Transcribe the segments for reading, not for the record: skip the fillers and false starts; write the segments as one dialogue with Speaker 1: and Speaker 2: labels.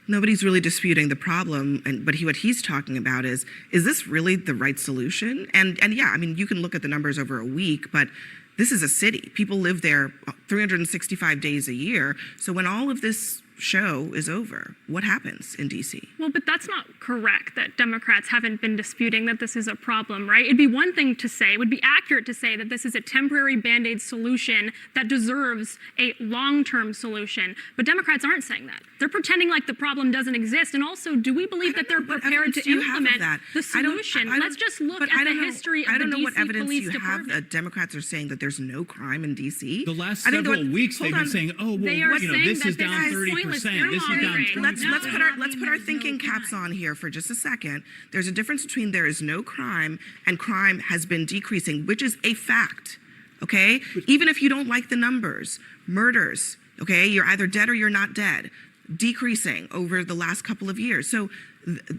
Speaker 1: Nobody's really disputing the problem, but what he's talking about is this really the right solution? And yeah, I mean, you can look at the numbers over a week, but this is a city. People live there 365 days a year. So when all of this show is over, what happens in DC?
Speaker 2: Well, but that's not correct, that Democrats haven't been disputing that this is a problem, right? It'd be one thing to say, it would be accurate to say that this is a temporary Band-Aid solution that deserves a long-term solution. But Democrats aren't saying that. They're pretending like the problem doesn't exist. And also, do we believe that they're prepared to implement the solution? Let's just look at the history of the DC Police Department.
Speaker 1: I don't know what evidence you have that Democrats are saying that there's no crime in DC.
Speaker 3: The last several weeks they've been saying, oh, well, this is down 30%. This is down 20%.
Speaker 1: Let's put our thinking caps on here for just a second. There's a difference between there is no crime and crime has been decreasing, which is a fact, okay? Even if you don't like the numbers, murders, okay? You're either dead or you're not dead, decreasing over the last couple of years. So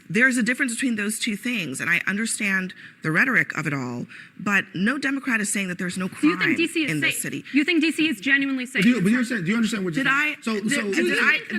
Speaker 1: there's a difference between those two things, and I understand the rhetoric of it all, but no Democrat is saying that there's no crime in this city.
Speaker 2: You think DC is genuinely safe?
Speaker 4: Do you understand what you're saying?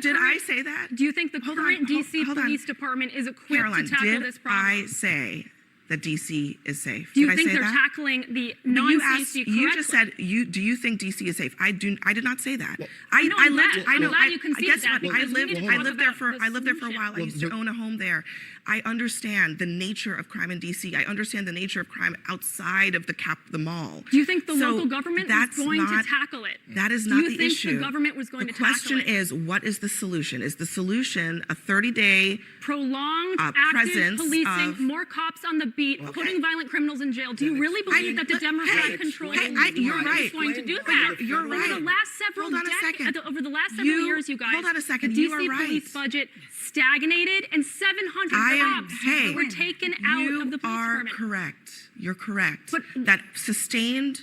Speaker 1: Did I say that?
Speaker 2: Do you think the current DC Police Department is equipped to tackle this problem?
Speaker 1: I say that DC is safe?
Speaker 2: Do you think they're tackling the non-safety correctly?
Speaker 1: You just said, do you think DC is safe? I did not say that.
Speaker 2: I'm glad you conceded that.
Speaker 1: I lived there for a while. I used to own a home there. I understand the nature of crime in DC. I understand the nature of crime outside of the mall.
Speaker 2: Do you think the local government was going to tackle it?
Speaker 1: That is not the issue.
Speaker 2: Do you think the government was going to tackle it?
Speaker 1: The question is, what is the solution? Is the solution a 30-day
Speaker 2: prolonged active policing, more cops on the beat, putting violent criminals in jail? Do you really believe that the Democrat-controlled is going to do that?
Speaker 1: You're right.
Speaker 2: Over the last several years, you guys,
Speaker 1: hold on a second.
Speaker 2: the DC police budget stagnated and 700 cops were taken out of the police department.
Speaker 1: You are correct. You're correct. But that sustained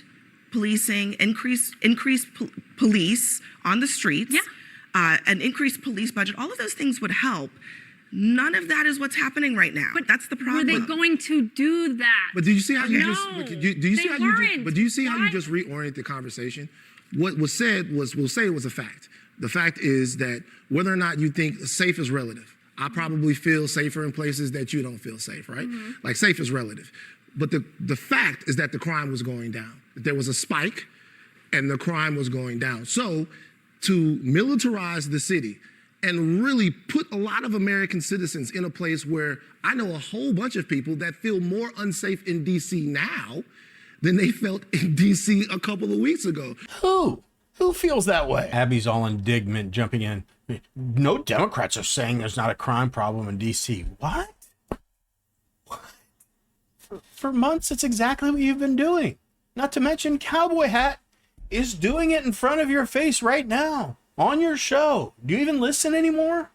Speaker 1: policing, increased police on the streets, an increased police budget, all of those things would help. None of that is what's happening right now. But that's the problem.
Speaker 2: Were they going to do that?
Speaker 4: But did you see how you do you see how you just reorient the conversation? What was said was, we'll say it was a fact. The fact is that whether or not you think safe is relative. I probably feel safer in places that you don't feel safe, right? Like safe is relative. But the fact is that the crime was going down. There was a spike and the crime was going down. So to militarize the city and really put a lot of American citizens in a place where I know a whole bunch of people that feel more unsafe in DC now than they felt in DC a couple of weeks ago.
Speaker 5: Who feels that way? Abby's all indignant, jumping in. No Democrats are saying there's not a crime problem in DC. What? For months, it's exactly what you've been doing. Not to mention Cowboy Hat is doing it in front of your face right now on your show. Do you even listen anymore?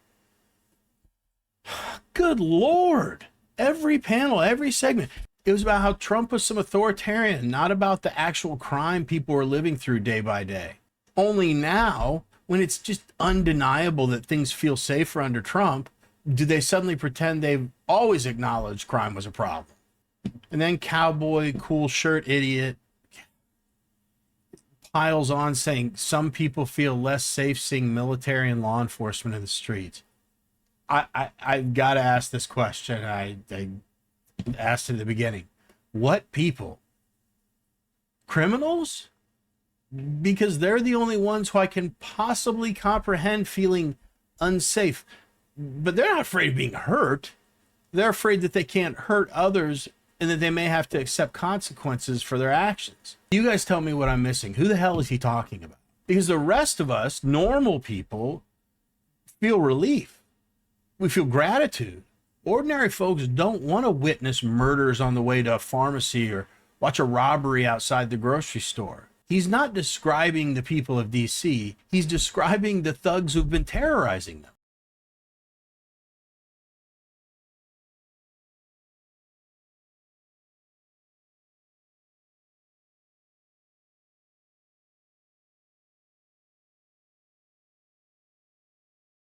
Speaker 5: Good Lord. Every panel, every segment. It was about how Trump was some authoritarian, not about the actual crime people are living through day by day. Only now, when it's just undeniable that things feel safer under Trump, do they suddenly pretend they've always acknowledged crime was a problem? And then cowboy, cool shirt idiot piles on saying some people feel less safe seeing military and law enforcement in the streets. I've got to ask this question. I asked it at the beginning. What people? Criminals? Because they're the only ones who I can possibly comprehend feeling unsafe. But they're not afraid of being hurt. They're afraid that they can't hurt others and that they may have to accept consequences for their actions. You guys tell me what I'm missing. Who the hell is he talking about? Because the rest of us, normal people, feel relief. We feel gratitude. Ordinary folks don't want to witness murders on the way to a pharmacy or watch a robbery outside the grocery store. He's not describing the people of DC. He's describing the thugs who've been terrorizing them.